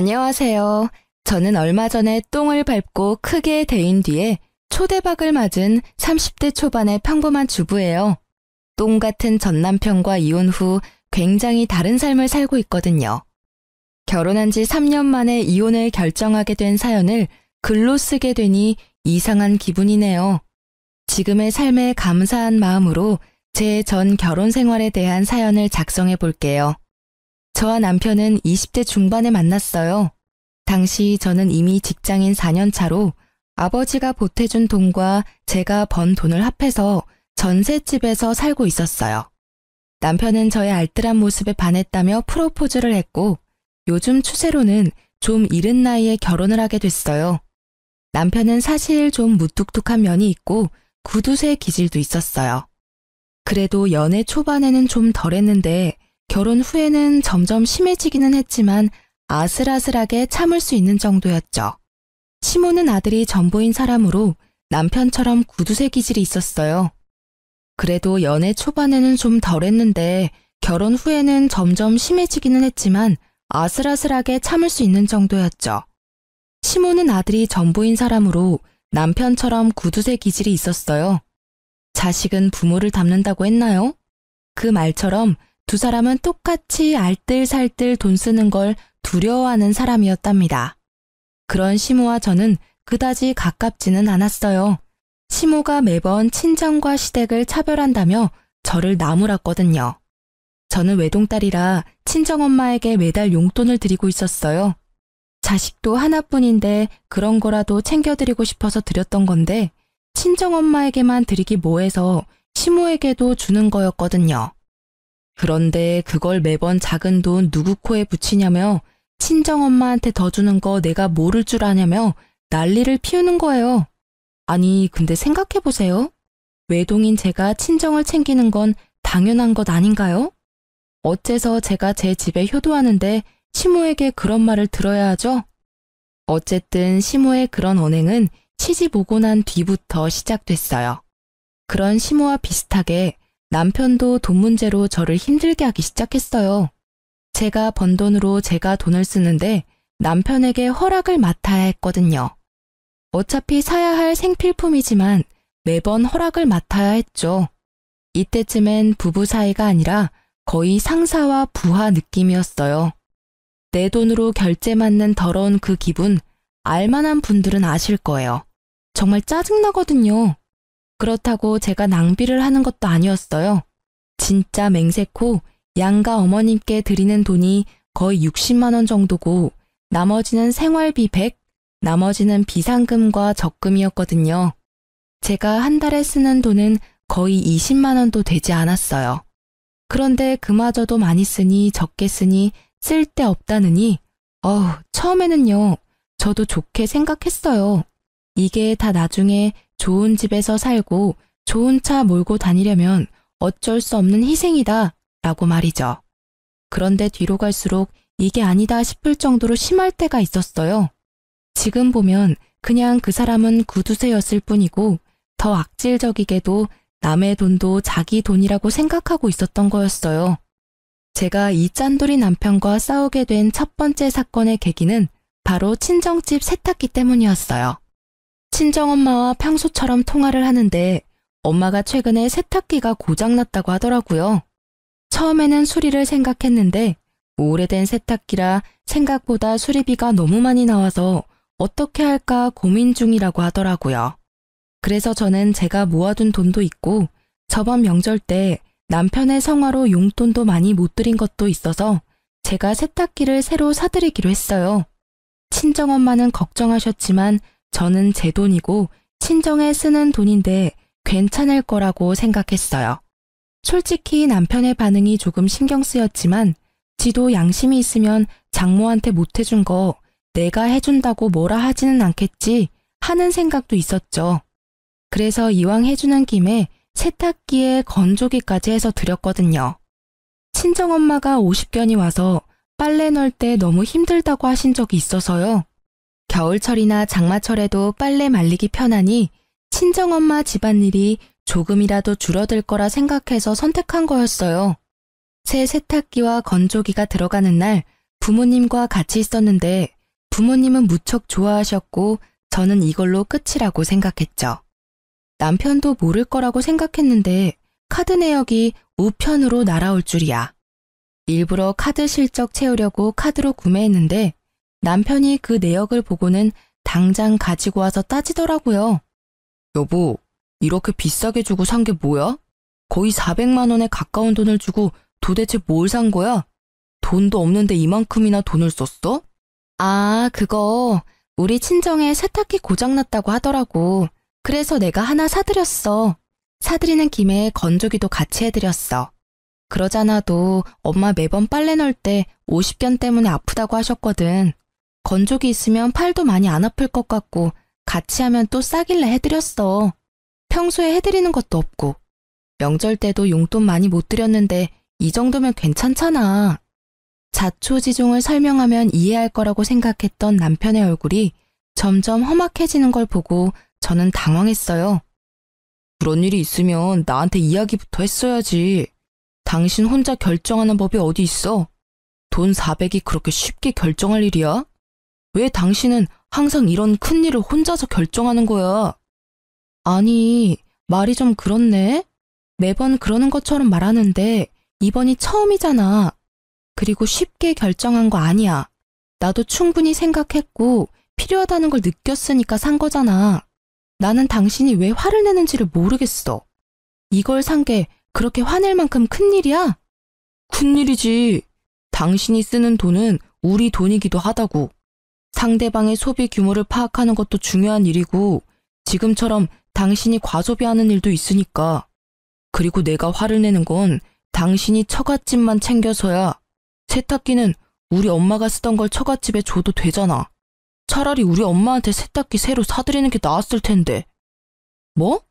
안녕하세요. 저는 얼마 전에 똥을 밟고 크게 데인 뒤에 초대박을 맞은 30대 초반의 평범한 주부예요. 똥 같은 전 남편과 이혼 후 굉장히 다른 삶을 살고 있거든요. 결혼한 지 3년 만에 이혼을 결정하게 된 사연을 글로 쓰게 되니 이상한 기분이네요. 지금의 삶에 감사한 마음으로 제 전 결혼 생활에 대한 사연을 작성해 볼게요. 저와 남편은 20대 중반에 만났어요. 당시 저는 이미 직장인 4년 차로 아버지가 보태준 돈과 제가 번 돈을 합해서 전셋집에서 살고 있었어요. 남편은 저의 알뜰한 모습에 반했다며 프로포즈를 했고 요즘 추세로는 좀 이른 나이에 결혼을 하게 됐어요. 남편은 사실 좀 무뚝뚝한 면이 있고 구두쇠 기질도 있었어요. 그래도 연애 초반에는 좀 덜했는데 결혼 후에는 점점 심해지기는 했지만 아슬아슬하게 참을 수 있는 정도였죠. 시모는 아들이 전부인 사람으로 남편처럼 구두쇠 기질이 있었어요. 그래도 연애 초반에는 좀 덜했는데 결혼 후에는 점점 심해지기는 했지만 아슬아슬하게 참을 수 있는 정도였죠. 시모는 아들이 전부인 사람으로 남편처럼 구두쇠 기질이 있었어요. 자식은 부모를 닮는다고 했나요? 그 말처럼 두 사람은 똑같이 알뜰살뜰 돈 쓰는 걸 두려워하는 사람이었답니다. 그런 시모와 저는 그다지 가깝지는 않았어요. 시모가 매번 친정과 시댁을 차별한다며 저를 나무랐거든요. 저는 외동딸이라 친정엄마에게 매달 용돈을 드리고 있었어요. 자식도 하나뿐인데 그런 거라도 챙겨드리고 싶어서 드렸던 건데 친정엄마에게만 드리기 뭐해서 시모에게도 주는 거였거든요. 그런데 그걸 매번 작은 돈 누구 코에 붙이냐며 친정엄마한테 더 주는 거 내가 모를 줄 아냐며 난리를 피우는 거예요. 아니 근데 생각해보세요. 외동인 제가 친정을 챙기는 건 당연한 것 아닌가요? 어째서 제가 제 집에 효도하는데 시모에게 그런 말을 들어야 하죠? 어쨌든 시모의 그런 언행은 시집 오고 난 뒤부터 시작됐어요. 그런 시모와 비슷하게 남편도 돈 문제로 저를 힘들게 하기 시작했어요. 제가 번 돈으로 제가 돈을 쓰는데 남편에게 허락을 맡아야 했거든요. 어차피 사야 할 생필품이지만 매번 허락을 맡아야 했죠. 이때쯤엔 부부 사이가 아니라 거의 상사와 부하 느낌이었어요. 내 돈으로 결제 맞는 더러운 그 기분 알만한 분들은 아실 거예요. 정말 짜증나거든요. 그렇다고 제가 낭비를 하는 것도 아니었어요. 진짜 맹세코 양가 어머님께 드리는 돈이 거의 60만 원 정도고 나머지는 생활비 100, 나머지는 비상금과 적금이었거든요. 제가 한 달에 쓰는 돈은 거의 20만 원도 되지 않았어요. 그런데 그마저도 많이 쓰니 적게 쓰니 쓸데없다느니 처음에는요. 저도 좋게 생각했어요. 이게 다 나중에 좋은 집에서 살고 좋은 차 몰고 다니려면 어쩔 수 없는 희생이다 라고 말이죠. 그런데 뒤로 갈수록 이게 아니다 싶을 정도로 심할 때가 있었어요. 지금 보면 그냥 그 사람은 구두쇠였을 뿐이고 더 악질적이게도 남의 돈도 자기 돈이라고 생각하고 있었던 거였어요. 제가 이 짠돌이 남편과 싸우게 된 첫 번째 사건의 계기는 바로 친정집 세탁기 때문이었어요. 친정엄마와 평소처럼 통화를 하는데 엄마가 최근에 세탁기가 고장났다고 하더라고요. 처음에는 수리를 생각했는데 오래된 세탁기라 생각보다 수리비가 너무 많이 나와서 어떻게 할까 고민 중이라고 하더라고요. 그래서 저는 제가 모아둔 돈도 있고 저번 명절 때 남편의 성화로 용돈도 많이 못 드린 것도 있어서 제가 세탁기를 새로 사드리기로 했어요. 친정엄마는 걱정하셨지만 저는 제 돈이고 친정에 쓰는 돈인데 괜찮을 거라고 생각했어요. 솔직히 남편의 반응이 조금 신경 쓰였지만 지도 양심이 있으면 장모한테 못 해준 거 내가 해준다고 뭐라 하지는 않겠지 하는 생각도 있었죠. 그래서 이왕 해주는 김에 세탁기에 건조기까지 해서 드렸거든요. 친정엄마가 50견이 와서 빨래 넣을 때 너무 힘들다고 하신 적이 있어서요. 겨울철이나 장마철에도 빨래 말리기 편하니 친정엄마 집안일이 조금이라도 줄어들 거라 생각해서 선택한 거였어요. 새 세탁기와 건조기가 들어가는 날 부모님과 같이 있었는데 부모님은 무척 좋아하셨고 저는 이걸로 끝이라고 생각했죠. 남편도 모를 거라고 생각했는데 카드 내역이 우편으로 날아올 줄이야. 일부러 카드 실적 채우려고 카드로 구매했는데 남편이 그 내역을 보고는 당장 가지고 와서 따지더라고요. 여보, 이렇게 비싸게 주고 산 게 뭐야? 거의 400만 원에 가까운 돈을 주고 도대체 뭘 산 거야? 돈도 없는데 이만큼이나 돈을 썼어? 아, 그거 우리 친정에 세탁기 고장났다고 하더라고. 그래서 내가 하나 사드렸어. 사드리는 김에 건조기도 같이 해드렸어. 그러잖아도 엄마 매번 빨래 넣을 때 50견 때문에 아프다고 하셨거든. 건조기 있으면 팔도 많이 안 아플 것 같고 같이 하면 또 싸길래 해드렸어. 평소에 해드리는 것도 없고. 명절 때도 용돈 많이 못 드렸는데 이 정도면 괜찮잖아. 자초지종을 설명하면 이해할 거라고 생각했던 남편의 얼굴이 점점 험악해지는 걸 보고 저는 당황했어요. 그런 일이 있으면 나한테 이야기부터 했어야지. 당신 혼자 결정하는 법이 어디 있어? 돈 400이 그렇게 쉽게 결정할 일이야? 왜 당신은 항상 이런 큰일을 혼자서 결정하는 거야? 아니, 말이 좀 그렇네. 매번 그러는 것처럼 말하는데 이번이 처음이잖아. 그리고 쉽게 결정한 거 아니야. 나도 충분히 생각했고 필요하다는 걸 느꼈으니까 산 거잖아. 나는 당신이 왜 화를 내는지를 모르겠어. 이걸 산 게 그렇게 화낼 만큼 큰일이야? 큰일이지. 당신이 쓰는 돈은 우리 돈이기도 하다고. 상대방의 소비 규모를 파악하는 것도 중요한 일이고 지금처럼 당신이 과소비하는 일도 있으니까. 그리고 내가 화를 내는 건 당신이 처갓집만 챙겨서야. 세탁기는 우리 엄마가 쓰던 걸 처갓집에 줘도 되잖아. 차라리 우리 엄마한테 세탁기 새로 사드리는 게 나았을 텐데. 뭐?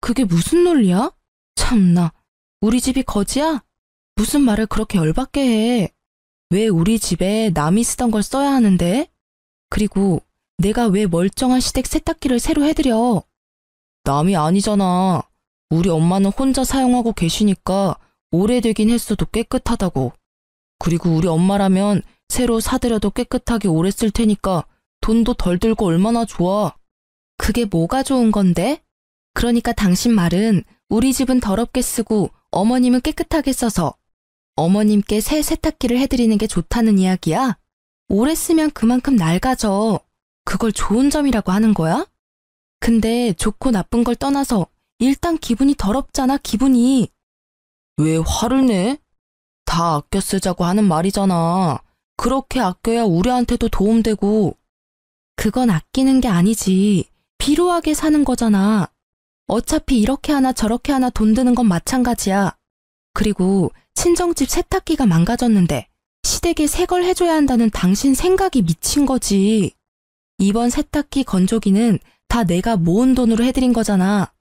그게 무슨 논리야? 참나, 우리 집이 거지야? 무슨 말을 그렇게 열받게 해. 왜 우리 집에 남이 쓰던 걸 써야 하는데? 그리고 내가 왜 멀쩡한 시댁 세탁기를 새로 해드려? 남이 아니잖아. 우리 엄마는 혼자 사용하고 계시니까 오래되긴 했어도 깨끗하다고. 그리고 우리 엄마라면 새로 사드려도 깨끗하게 오래 쓸 테니까 돈도 덜 들고 얼마나 좋아. 그게 뭐가 좋은 건데? 그러니까 당신 말은 우리 집은 더럽게 쓰고 어머님은 깨끗하게 써서 어머님께 새 세탁기를 해드리는 게 좋다는 이야기야? 오래 쓰면 그만큼 낡아져. 그걸 좋은 점이라고 하는 거야? 근데 좋고 나쁜 걸 떠나서 일단 기분이 더럽잖아, 기분이. 왜 화를 내? 다 아껴 쓰자고 하는 말이잖아. 그렇게 아껴야 우리한테도 도움되고. 그건 아끼는 게 아니지. 비루하게 사는 거잖아. 어차피 이렇게 하나 저렇게 하나 돈 드는 건 마찬가지야. 그리고 친정집 세탁기가 망가졌는데 시댁에 새 걸 해줘야 한다는 당신 생각이 미친 거지. 이번 세탁기 건조기는 다 내가 모은 돈으로 해드린 거잖아.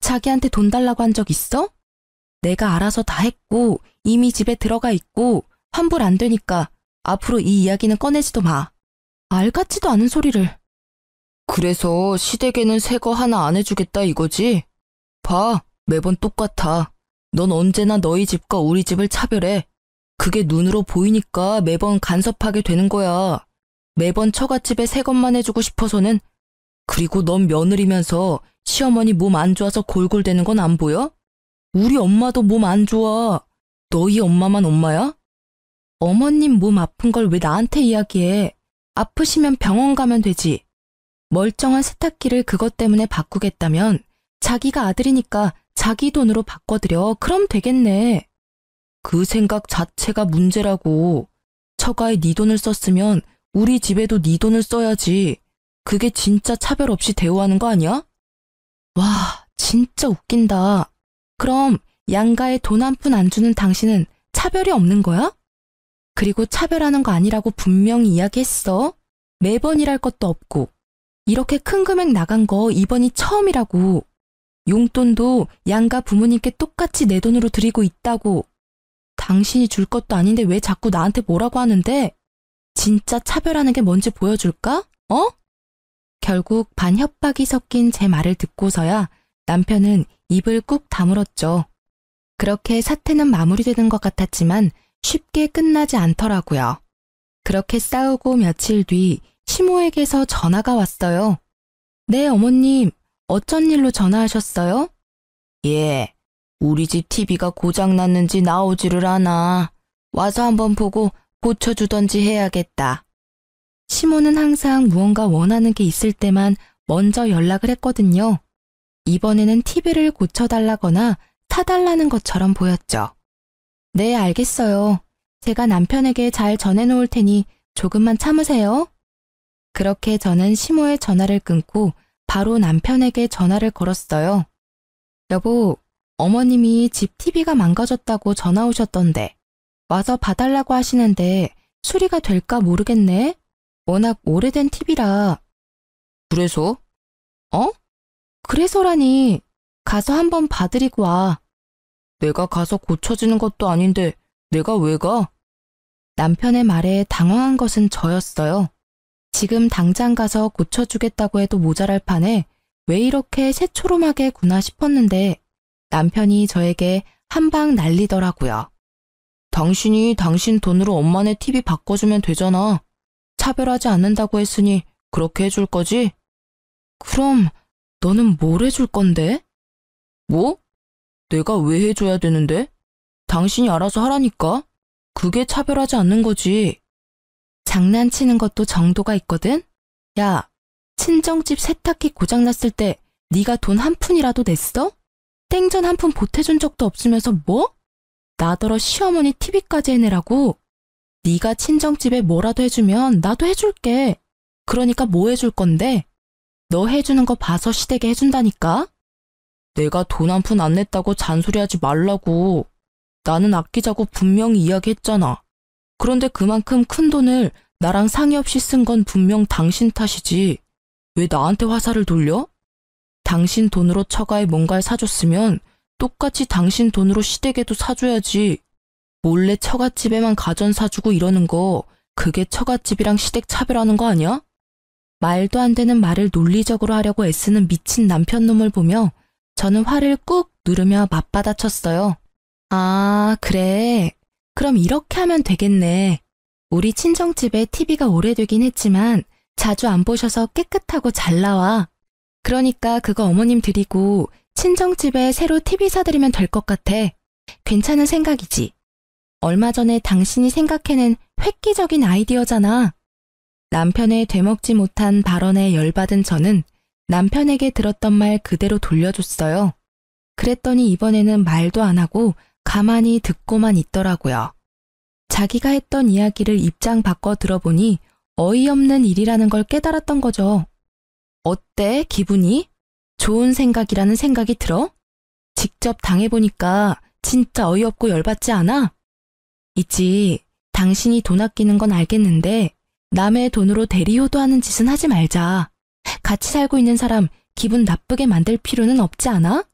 자기한테 돈 달라고 한 적 있어? 내가 알아서 다 했고 이미 집에 들어가 있고 환불 안 되니까 앞으로 이 이야기는 꺼내지도 마. 알 같지도 않은 소리를. 그래서 시댁에는 새 거 하나 안 해주겠다 이거지? 봐, 매번 똑같아. 넌 언제나 너희 집과 우리 집을 차별해. 그게 눈으로 보이니까 매번 간섭하게 되는 거야. 매번 처갓집에 새 것만 해주고 싶어서는. 그리고 넌 며느리면서 시어머니 몸 안 좋아서 골골대는 건 안 보여? 우리 엄마도 몸 안 좋아. 너희 엄마만 엄마야? 어머님 몸 아픈 걸 왜 나한테 이야기해? 아프시면 병원 가면 되지. 멀쩡한 세탁기를 그것 때문에 바꾸겠다면 자기가 아들이니까 자기 돈으로 바꿔드려. 그럼 되겠네. 그 생각 자체가 문제라고. 처가에 네 돈을 썼으면 우리 집에도 네 돈을 써야지. 그게 진짜 차별 없이 대우하는 거 아니야? 와, 진짜 웃긴다. 그럼 양가에 돈 한 푼 안 주는 당신은 차별이 없는 거야? 그리고 차별하는 거 아니라고 분명히 이야기했어. 매번 일할 것도 없고. 이렇게 큰 금액 나간 거 이번이 처음이라고. 용돈도 양가 부모님께 똑같이 내 돈으로 드리고 있다고. 당신이 줄 것도 아닌데 왜 자꾸 나한테 뭐라고 하는데? 진짜 차별하는 게 뭔지 보여줄까? 어? 결국 반 협박이 섞인 제 말을 듣고서야 남편은 입을 꾹 다물었죠. 그렇게 사태는 마무리되는 것 같았지만 쉽게 끝나지 않더라고요. 그렇게 싸우고 며칠 뒤 시모에게서 전화가 왔어요. 네, 어머님. 어쩐 일로 전화하셨어요? 예, 우리 집 TV가 고장났는지 나오지를 않아. 와서 한번 보고 고쳐주던지 해야겠다. 시모는 항상 무언가 원하는 게 있을 때만 먼저 연락을 했거든요. 이번에는 TV를 고쳐달라거나 사달라는 것처럼 보였죠. 네, 알겠어요. 제가 남편에게 잘 전해놓을 테니 조금만 참으세요. 그렇게 저는 시모의 전화를 끊고 바로 남편에게 전화를 걸었어요. 여보, 어머님이 집 TV가 망가졌다고 전화 오셨던데 와서 봐달라고 하시는데 수리가 될까 모르겠네. 워낙 오래된 TV라. 그래서? 그래서라니. 가서 한번 봐드리고 와. 내가 가서 고쳐지는 것도 아닌데 내가 왜 가? 남편의 말에 당황한 것은 저였어요. 지금 당장 가서 고쳐주겠다고 해도 모자랄 판에 왜 이렇게 새초롬하게 구나 싶었는데 남편이 저에게 한방 날리더라고요. 당신이 당신 돈으로 엄마네 TV 바꿔주면 되잖아. 차별하지 않는다고 했으니 그렇게 해줄 거지? 그럼 너는 뭘 해줄 건데? 뭐? 내가 왜 해줘야 되는데? 당신이 알아서 하라니까. 그게 차별하지 않는 거지. 장난치는 것도 정도가 있거든? 야, 친정집 세탁기 고장났을 때 네가 돈 한 푼이라도 냈어? 땡전 한 푼 보태준 적도 없으면서 뭐? 나더러 시어머니 TV까지 해내라고? 네가 친정집에 뭐라도 해주면 나도 해줄게. 그러니까 뭐 해줄 건데? 너 해주는 거 봐서 시댁에 해준다니까? 내가 돈 한 푼 안 냈다고 잔소리하지 말라고. 나는 아끼자고 분명히 이야기했잖아. 그런데 그만큼 큰 돈을 나랑 상의 없이 쓴 건 분명 당신 탓이지. 왜 나한테 화살을 돌려? 당신 돈으로 처가에 뭔가를 사줬으면 똑같이 당신 돈으로 시댁에도 사줘야지. 몰래 처갓집에만 가전 사주고 이러는 거 그게 처갓집이랑 시댁 차별하는 거 아니야? 말도 안 되는 말을 논리적으로 하려고 애쓰는 미친 남편 놈을 보며 저는 화를 꾹 누르며 맞받아쳤어요. 아, 그래. 그럼 이렇게 하면 되겠네. 우리 친정집에 TV가 오래되긴 했지만 자주 안 보셔서 깨끗하고 잘 나와. 그러니까 그거 어머님 드리고 친정집에 새로 TV 사드리면 될 것 같아. 괜찮은 생각이지. 얼마 전에 당신이 생각해낸 획기적인 아이디어잖아. 남편의 되먹지 못한 발언에 열받은 저는 남편에게 들었던 말 그대로 돌려줬어요. 그랬더니 이번에는 말도 안 하고 가만히 듣고만 있더라고요. 자기가 했던 이야기를 입장 바꿔 들어보니 어이없는 일이라는 걸 깨달았던 거죠. 어때, 기분이? 좋은 생각이라는 생각이 들어? 직접 당해보니까 진짜 어이없고 열받지 않아? 있지, 당신이 돈 아끼는 건 알겠는데 남의 돈으로 대리효도하는 짓은 하지 말자. 같이 살고 있는 사람 기분 나쁘게 만들 필요는 없지 않아?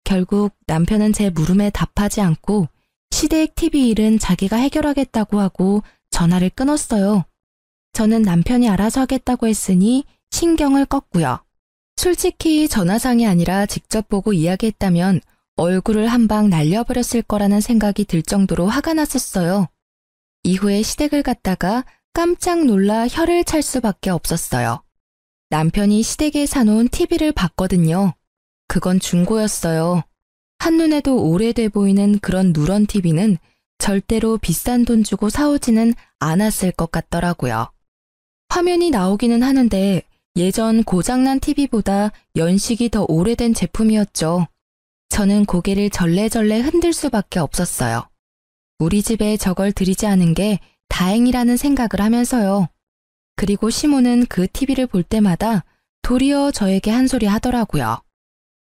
결국 남편은 제 물음에 답하지 않고 시댁 TV 일은 자기가 해결하겠다고 하고 전화를 끊었어요. 저는 남편이 알아서 하겠다고 했으니 신경을 껐고요. 솔직히 전화상이 아니라 직접 보고 이야기했다면 얼굴을 한 방 날려버렸을 거라는 생각이 들 정도로 화가 났었어요. 이후에 시댁을 갔다가 깜짝 놀라 혀를 찰 수밖에 없었어요. 남편이 시댁에 사놓은 TV를 봤거든요. 그건 중고였어요. 한눈에도 오래돼 보이는 그런 누런 TV는 절대로 비싼 돈 주고 사오지는 않았을 것 같더라고요. 화면이 나오기는 하는데 예전 고장난 TV보다 연식이 더 오래된 제품이었죠. 저는 고개를 절레절레 흔들 수밖에 없었어요. 우리 집에 저걸 들이지 않은 게 다행이라는 생각을 하면서요. 그리고 시모는 그 TV를 볼 때마다 도리어 저에게 한 소리 하더라고요.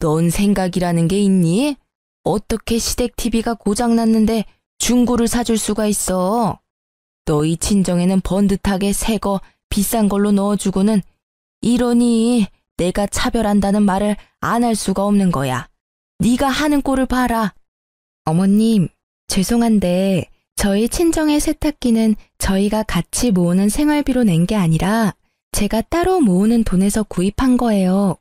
넌 생각이라는 게 있니? 어떻게 시댁 TV가 고장났는데 중고를 사줄 수가 있어? 너희 친정에는 번듯하게 새 거 비싼 걸로 넣어주고는 이러니 내가 차별한다는 말을 안 할 수가 없는 거야. 네가 하는 꼴을 봐라. 어머님, 죄송한데 저희 친정의 세탁기는 저희가 같이 모으는 생활비로 낸 게 아니라 제가 따로 모으는 돈에서 구입한 거예요.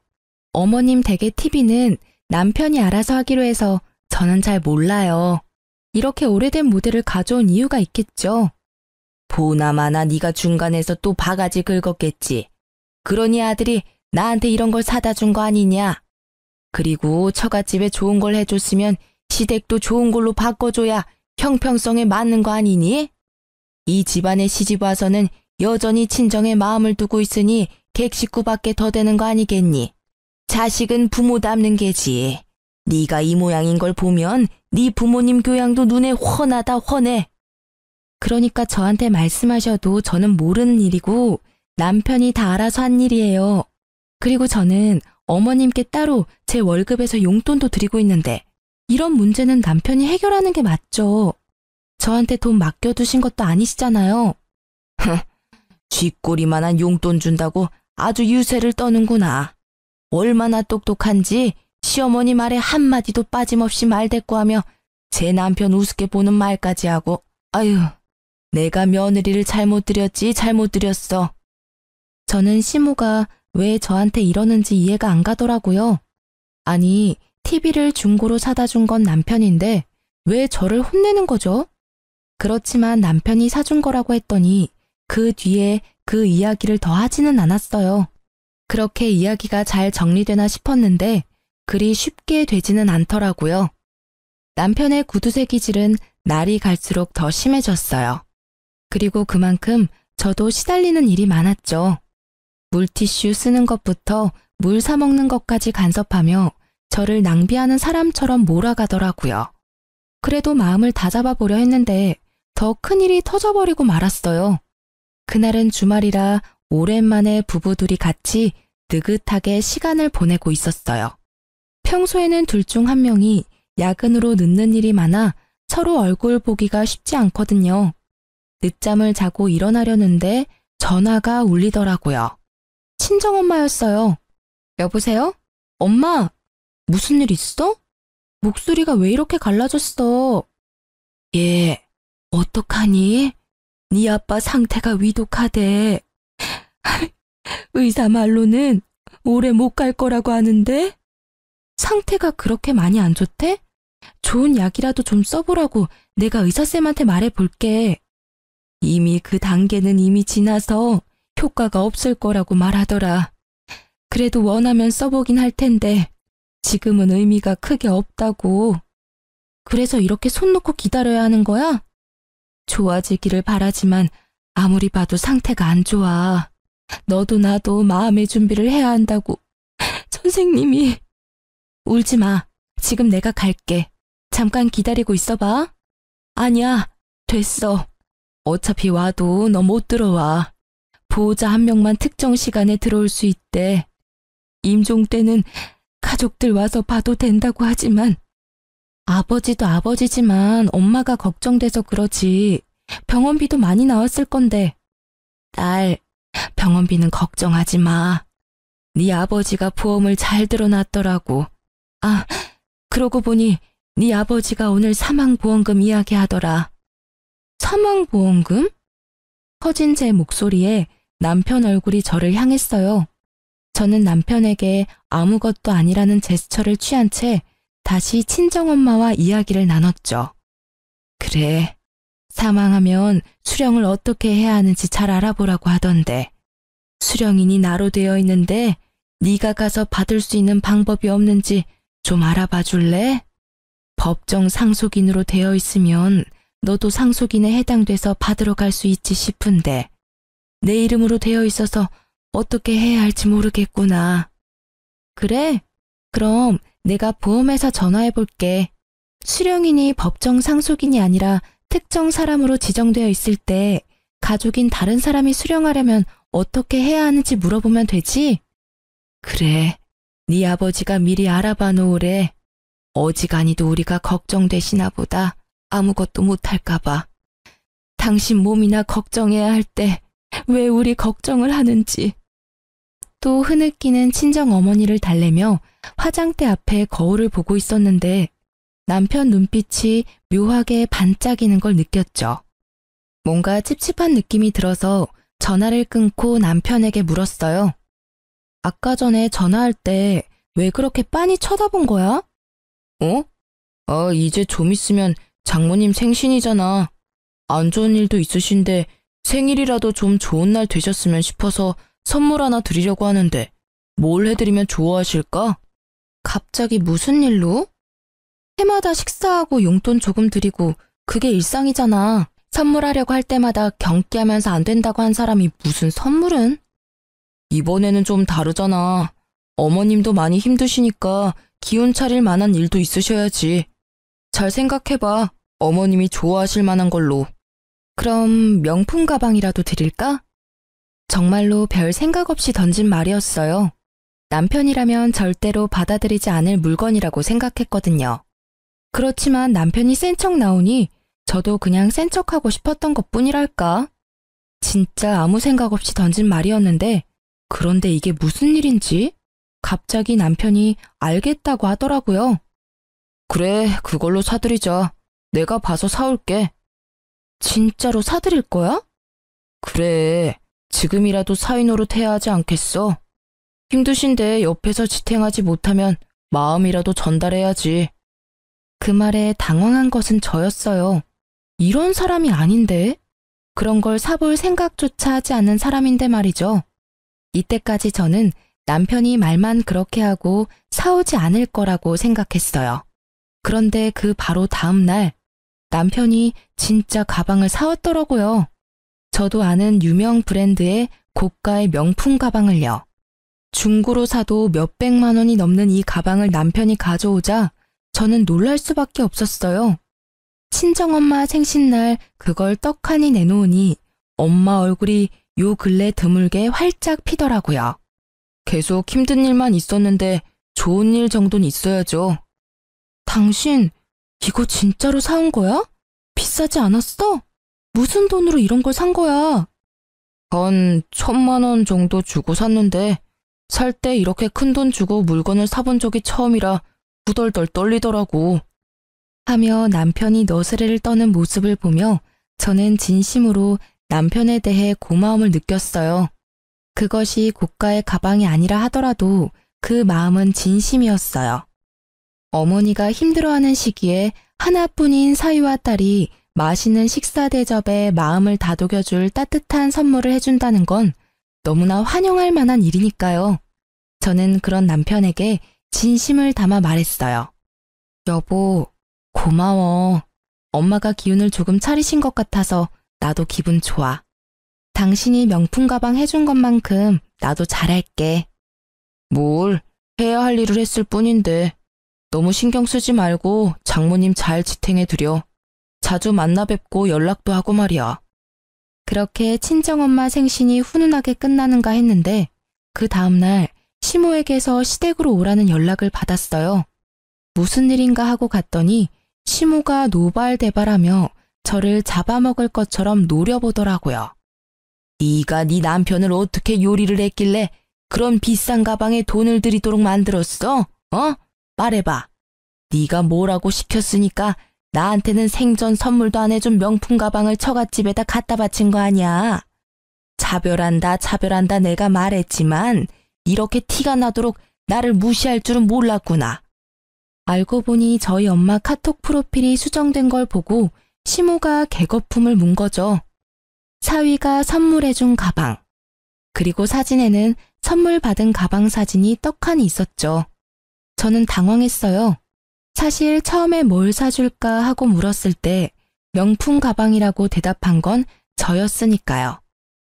어머님 댁의 TV는 남편이 알아서 하기로 해서 저는 잘 몰라요. 이렇게 오래된 모델을 가져온 이유가 있겠죠. 보나마나 네가 중간에서 또 바가지 긁었겠지. 그러니 아들이 나한테 이런 걸 사다 준 거 아니냐. 그리고 처갓집에 좋은 걸 해줬으면 시댁도 좋은 걸로 바꿔줘야 형평성에 맞는 거 아니니? 이 집안에 시집 와서는 여전히 친정에 마음을 두고 있으니 객식구밖에 더 되는 거 아니겠니? 자식은 부모 닮는 게지. 네가 이 모양인 걸 보면 네 부모님 교양도 눈에 훤하다 훤해. 그러니까 저한테 말씀하셔도 저는 모르는 일이고 남편이 다 알아서 한 일이에요. 그리고 저는 어머님께 따로 제 월급에서 용돈도 드리고 있는데 이런 문제는 남편이 해결하는 게 맞죠. 저한테 돈 맡겨두신 것도 아니시잖아요. 쥐꼬리만한 용돈 준다고 아주 유세를 떠는구나. 얼마나 똑똑한지 시어머니 말에 한마디도 빠짐없이 말대꾸하며 제 남편 우습게 보는 말까지 하고. 아유, 내가 며느리를 잘못 들였지 잘못 들였어. 저는 시모가 왜 저한테 이러는지 이해가 안 가더라고요. 아니, TV를 중고로 사다 준 건 남편인데 왜 저를 혼내는 거죠? 그렇지만 남편이 사준 거라고 했더니 그 뒤에 그 이야기를 더 하지는 않았어요. 그렇게 이야기가 잘 정리되나 싶었는데 그리 쉽게 되지는 않더라고요. 남편의 구두쇠 기질은 날이 갈수록 더 심해졌어요. 그리고 그만큼 저도 시달리는 일이 많았죠. 물티슈 쓰는 것부터 물 사 먹는 것까지 간섭하며 저를 낭비하는 사람처럼 몰아가더라고요. 그래도 마음을 다잡아보려 했는데 더 큰일이 터져버리고 말았어요. 그날은 주말이라 오랜만에 부부둘이 같이 느긋하게 시간을 보내고 있었어요. 평소에는 둘 중 한 명이 야근으로 늦는 일이 많아 서로 얼굴 보기가 쉽지 않거든요. 늦잠을 자고 일어나려는데 전화가 울리더라고요. 친정엄마였어요. 여보세요? 엄마, 무슨 일 있어? 목소리가 왜 이렇게 갈라졌어? 얘, 어떡하니? 네 아빠 상태가 위독하대. 의사 말로는 오래 못 갈 거라고 하는데? 상태가 그렇게 많이 안 좋대? 좋은 약이라도 좀 써보라고 내가 의사쌤한테 말해볼게. 이미 그 단계는 이미 지나서 효과가 없을 거라고 말하더라. 그래도 원하면 써보긴 할 텐데 지금은 의미가 크게 없다고. 그래서 이렇게 손 놓고 기다려야 하는 거야? 좋아지기를 바라지만 아무리 봐도 상태가 안 좋아. 너도 나도 마음의 준비를 해야 한다고 선생님이. 울지 마. 지금 내가 갈게. 잠깐 기다리고 있어봐. 아니야, 됐어. 어차피 와도 너 못 들어와. 보호자 한 명만 특정 시간에 들어올 수 있대. 임종 때는 가족들 와서 봐도 된다고 하지만. 아버지도 아버지지만 엄마가 걱정돼서 그러지. 병원비도 많이 나왔을 건데. 딸, 병원비는 걱정하지 마. 네 아버지가 보험을 잘 들어놨더라고. 아, 그러고 보니 네 아버지가 오늘 사망보험금 이야기하더라. 사망보험금? 커진 제 목소리에 남편 얼굴이 저를 향했어요. 저는 남편에게 아무것도 아니라는 제스처를 취한 채 다시 친정엄마와 이야기를 나눴죠. 그래, 사망하면 수령을 어떻게 해야 하는지 잘 알아보라고 하던데. 수령인이 나로 되어 있는데 네가 가서 받을 수 있는 방법이 없는지 좀 알아봐 줄래? 법정 상속인으로 되어 있으면 너도 상속인에 해당돼서 받으러 갈 수 있지 싶은데 내 이름으로 되어 있어서 어떻게 해야 할지 모르겠구나. 그래? 그럼 내가 보험회사 전화해 볼게. 수령인이 법정 상속인이 아니라 특정 사람으로 지정되어 있을 때 가족인 다른 사람이 수령하려면 어떻게 해야 하는지 물어보면 되지? 그래, 네 아버지가 미리 알아봐 놓으래. 어지간히도 우리가 걱정되시나 보다. 아무것도 못할까 봐. 당신 몸이나 걱정해야 할 때 왜 우리 걱정을 하는지. 또 흐느끼는 친정어머니를 달래며 화장대 앞에 거울을 보고 있었는데 남편 눈빛이 묘하게 반짝이는 걸 느꼈죠. 뭔가 찝찝한 느낌이 들어서 전화를 끊고 남편에게 물었어요. 아까 전에 전화할 때 왜 그렇게 빤히 쳐다본 거야? 이제 좀 있으면 장모님 생신이잖아. 안 좋은 일도 있으신데 생일이라도 좀 좋은 날 되셨으면 싶어서 선물 하나 드리려고 하는데 뭘 해드리면 좋아하실까? 갑자기 무슨 일로? 해마다 식사하고 용돈 조금 드리고 그게 일상이잖아. 선물하려고 할 때마다 경기하면서 안 된다고 한 사람이 무슨 선물은? 이번에는 좀 다르잖아. 어머님도 많이 힘드시니까 기운 차릴 만한 일도 있으셔야지. 잘 생각해봐. 어머님이 좋아하실 만한 걸로. 그럼 명품 가방이라도 드릴까? 정말로 별 생각 없이 던진 말이었어요. 남편이라면 절대로 받아들이지 않을 물건이라고 생각했거든요. 그렇지만 남편이 센 척 나오니 저도 그냥 센 척하고 싶었던 것뿐이랄까. 진짜 아무 생각 없이 던진 말이었는데 그런데 이게 무슨 일인지 갑자기 남편이 알겠다고 하더라고요. 그래, 그걸로 사드리자. 내가 봐서 사올게. 진짜로 사드릴 거야? 그래, 지금이라도 사위 노릇 해야 하지 않겠어? 힘드신데 옆에서 지탱하지 못하면 마음이라도 전달해야지. 그 말에 당황한 것은 저였어요. 이런 사람이 아닌데? 그런 걸 사볼 생각조차 하지 않는 사람인데 말이죠. 이때까지 저는 남편이 말만 그렇게 하고 사오지 않을 거라고 생각했어요. 그런데 그 바로 다음 날 남편이 진짜 가방을 사왔더라고요. 저도 아는 유명 브랜드의 고가의 명품 가방을요. 중고로 사도 몇백만 원이 넘는 이 가방을 남편이 가져오자 저는 놀랄 수밖에 없었어요. 친정엄마 생신날 그걸 떡하니 내놓으니 엄마 얼굴이 요 근래 드물게 활짝 피더라고요. 계속 힘든 일만 있었는데 좋은 일 정도는 있어야죠. 당신 이거 진짜로 사온 거야? 비싸지 않았어? 무슨 돈으로 이런 걸 산 거야? 한 1,000만 원 정도 주고 샀는데 살 때 이렇게 큰 돈 주고 물건을 사본 적이 처음이라 후덜덜 떨리더라고. 하며 남편이 너스레를 떠는 모습을 보며 저는 진심으로 남편에 대해 고마움을 느꼈어요. 그것이 고가의 가방이 아니라 하더라도 그 마음은 진심이었어요. 어머니가 힘들어하는 시기에 하나뿐인 사위와 딸이 맛있는 식사 대접에 마음을 다독여줄 따뜻한 선물을 해준다는 건 너무나 환영할 만한 일이니까요. 저는 그런 남편에게 진심을 담아 말했어요. 여보, 고마워. 엄마가 기운을 조금 차리신 것 같아서 나도 기분 좋아. 당신이 명품 가방 해준 것만큼 나도 잘할게. 뭘, 해야 할 일을 했을 뿐인데 너무 신경 쓰지 말고 장모님 잘 지탱해드려. 자주 만나 뵙고 연락도 하고 말이야. 그렇게 친정엄마 생신이 훈훈하게 끝나는가 했는데 그 다음날 시모에게서 시댁으로 오라는 연락을 받았어요. 무슨 일인가 하고 갔더니 시모가 노발대발하며 저를 잡아먹을 것처럼 노려보더라고요. 네가 네 남편을 어떻게 요리를 했길래 그런 비싼 가방에 돈을 들이도록 만들었어? 말해봐. 네가 뭐라고 시켰으니까 나한테는 생전 선물도 안 해준 명품 가방을 처갓집에다 갖다 바친 거 아니야. 차별한다 내가 말했지만 이렇게 티가 나도록 나를 무시할 줄은 몰랐구나. 알고 보니 저희 엄마 카톡 프로필이 수정된 걸 보고 시모가 개거품을 문 거죠. 사위가 선물해준 가방. 그리고 사진에는 선물 받은 가방 사진이 떡하니 있었죠. 저는 당황했어요. 사실 처음에 뭘 사줄까 하고 물었을 때 명품 가방이라고 대답한 건 저였으니까요.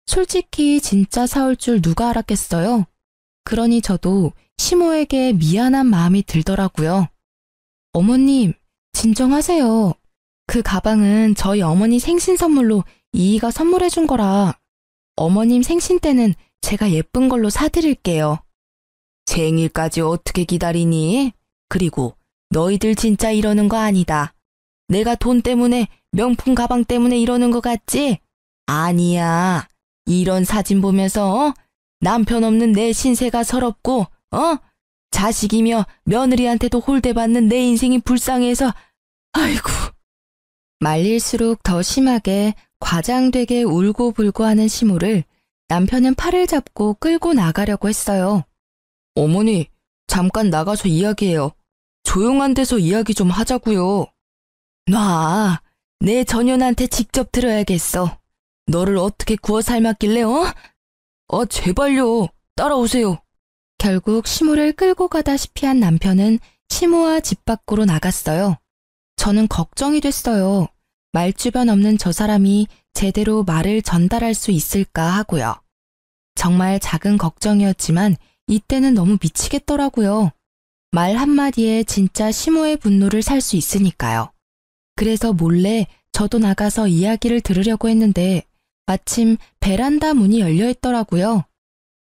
솔직히 진짜 사올 줄 누가 알았겠어요. 그러니 저도 시모에게 미안한 마음이 들더라고요. 어머님, 진정하세요. 그 가방은 저희 어머니 생신 선물로 이이가 선물해준 거라. 어머님 생신 때는 제가 예쁜 걸로 사드릴게요. 생일까지 어떻게 기다리니? 그리고 너희들 진짜 이러는 거 아니다. 내가 돈 때문에 명품 가방 때문에 이러는 거 같지? 아니야. 이런 사진 보면서 남편 없는 내 신세가 서럽고 자식이며 며느리한테도 홀대받는 내 인생이 불쌍해서 아이고. 말릴수록 더 심하게 과장되게 울고불고 하는 시모를 남편은 팔을 잡고 끌고 나가려고 했어요. 어머니, 잠깐 나가서 이야기해요. 조용한 데서 이야기 좀 하자고요. 놔, 내 전연한테 직접 들어야겠어. 너를 어떻게 구워 삶았길래 제발요. 따라오세요. 결국 시모를 끌고 가다시피 한 남편은 시모와 집 밖으로 나갔어요. 저는 걱정이 됐어요. 말주변 없는 저 사람이 제대로 말을 전달할 수 있을까 하고요. 정말 작은 걱정이었지만 이때는 너무 미치겠더라고요. 말 한마디에 진짜 시모의 분노를 살 수 있으니까요. 그래서 몰래 저도 나가서 이야기를 들으려고 했는데 마침 베란다 문이 열려 있더라고요.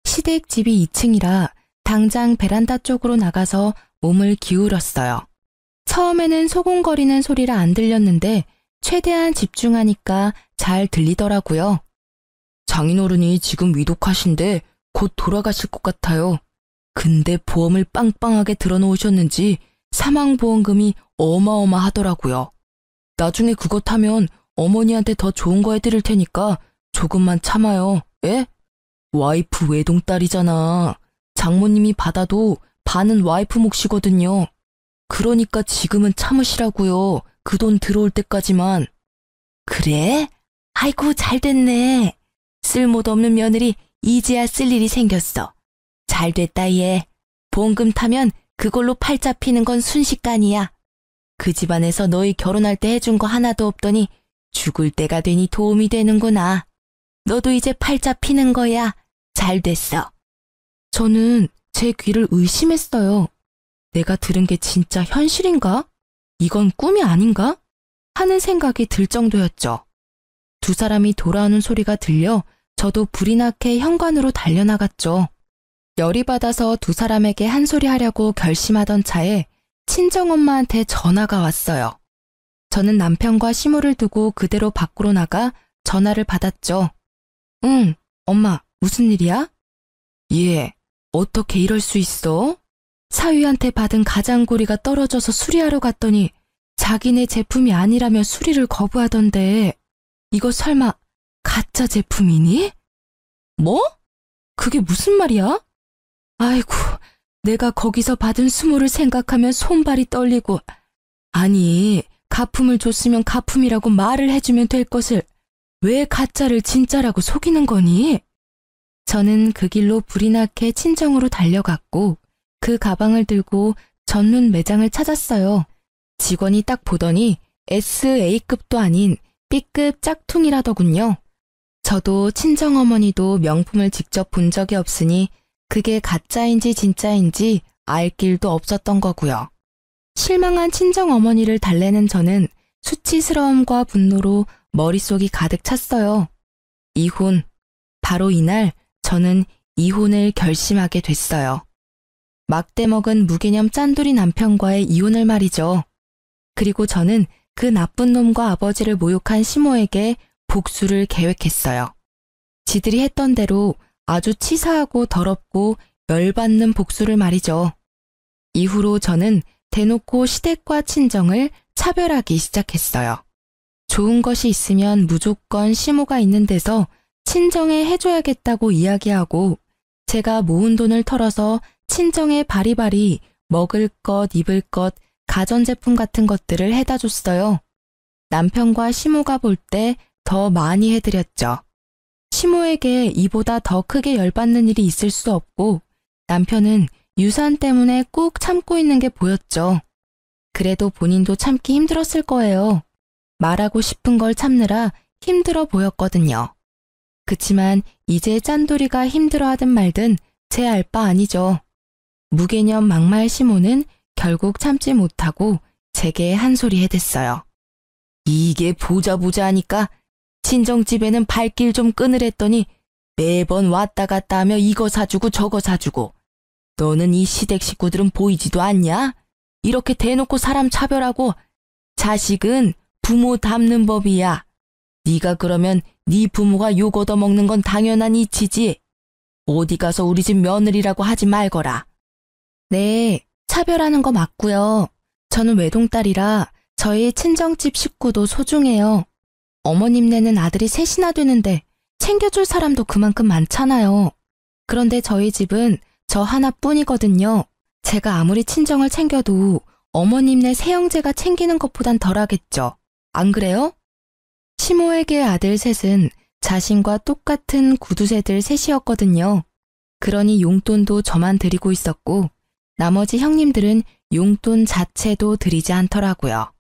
시댁 집이 2층이라 당장 베란다 쪽으로 나가서 몸을 기울였어요. 처음에는 소곤거리는 소리라 안 들렸는데 최대한 집중하니까 잘 들리더라고요. 장인어른이 지금 위독하신데 곧 돌아가실 것 같아요. 근데 보험을 빵빵하게 들어놓으셨는지 사망보험금이 어마어마하더라고요. 나중에 그거 타면 어머니한테 더 좋은 거 해드릴 테니까 조금만 참아요. 예? 와이프 외동딸이잖아. 장모님이 받아도 반은 와이프 몫이거든요. 그러니까 지금은 참으시라고요. 그 돈 들어올 때까지만. 그래? 아이고 잘됐네. 쓸모도 없는 며느리 이제야 쓸 일이 생겼어. 잘됐다 얘. 보험금 타면 그걸로 팔자 피는 건 순식간이야. 그 집안에서 너희 결혼할 때 해준 거 하나도 없더니 죽을 때가 되니 도움이 되는구나. 너도 이제 팔자 피는 거야. 잘됐어. 저는 제 귀를 의심했어요. 내가 들은 게 진짜 현실인가? 이건 꿈이 아닌가? 하는 생각이 들 정도였죠. 두 사람이 돌아오는 소리가 들려 저도 불이 나게 현관으로 달려나갔죠. 열이 받아서 두 사람에게 한 소리 하려고 결심하던 차에 친정엄마한테 전화가 왔어요. 저는 남편과 시모를 두고 그대로 밖으로 나가 전화를 받았죠. 응, 엄마, 무슨 일이야? 예, 어떻게 이럴 수 있어? 사위한테 받은 가장고리가 떨어져서 수리하러 갔더니 자기네 제품이 아니라며 수리를 거부하던데 이거 설마 가짜 제품이니? 뭐? 그게 무슨 말이야? 아이고, 내가 거기서 받은 수모를 생각하면 손발이 떨리고. 아니, 가품을 줬으면 가품이라고 말을 해주면 될 것을 왜 가짜를 진짜라고 속이는 거니? 저는 그 길로 불이 나게 친정으로 달려갔고 그 가방을 들고 전문 매장을 찾았어요. 직원이 딱 보더니 SA급도 아닌 B급 짝퉁이라더군요. 저도 친정어머니도 명품을 직접 본 적이 없으니 그게 가짜인지 진짜인지 알 길도 없었던 거고요. 실망한 친정어머니를 달래는 저는 수치스러움과 분노로 머릿속이 가득 찼어요. 이혼. 바로 이날 저는 이혼을 결심하게 됐어요. 막대 먹은 무개념 짠돌이 남편과의 이혼을 말이죠. 그리고 저는 그 나쁜 놈과 아버지를 모욕한 시모에게 복수를 계획했어요. 지들이 했던 대로 아주 치사하고 더럽고 열받는 복수를 말이죠. 이후로 저는 대놓고 시댁과 친정을 차별하기 시작했어요. 좋은 것이 있으면 무조건 시모가 있는 데서 친정에 해줘야겠다고 이야기하고 제가 모은 돈을 털어서 친정에 바리바리 먹을 것, 입을 것, 가전제품 같은 것들을 해다 줬어요. 남편과 시모가 볼 때 더 많이 해드렸죠. 시모에게 이보다 더 크게 열받는 일이 있을 수 없고 남편은 유산 때문에 꾹 참고 있는 게 보였죠. 그래도 본인도 참기 힘들었을 거예요. 말하고 싶은 걸 참느라 힘들어 보였거든요. 그치만 이제 짠돌이가 힘들어하든 말든 제 알 바 아니죠. 무개념 막말 시모는 결국 참지 못하고 제게 한 소리 해댔어요. 이게 보자 하니까 친정집에는 발길 좀 끊으랬더니 매번 왔다 갔다 하며 이거 사주고 저거 사주고. 너는 이 시댁 식구들은 보이지도 않냐? 이렇게 대놓고 사람 차별하고. 자식은 부모 닮는 법이야. 네가 그러면 네 부모가 욕 얻어먹는 건 당연한 이치지. 어디 가서 우리 집 며느리라고 하지 말거라. 네, 차별하는 거 맞고요. 저는 외동딸이라 저희 친정집 식구도 소중해요. 어머님네는 아들이 셋이나 되는데 챙겨줄 사람도 그만큼 많잖아요. 그런데 저희 집은 저 하나뿐이거든요. 제가 아무리 친정을 챙겨도 어머님네 새형제가 챙기는 것보단 덜하겠죠. 안 그래요? 시모에게 아들 셋은 자신과 똑같은 구두쇠들 셋이었거든요. 그러니 용돈도 저만 드리고 있었고 나머지 형님들은 용돈 자체도 드리지 않더라고요.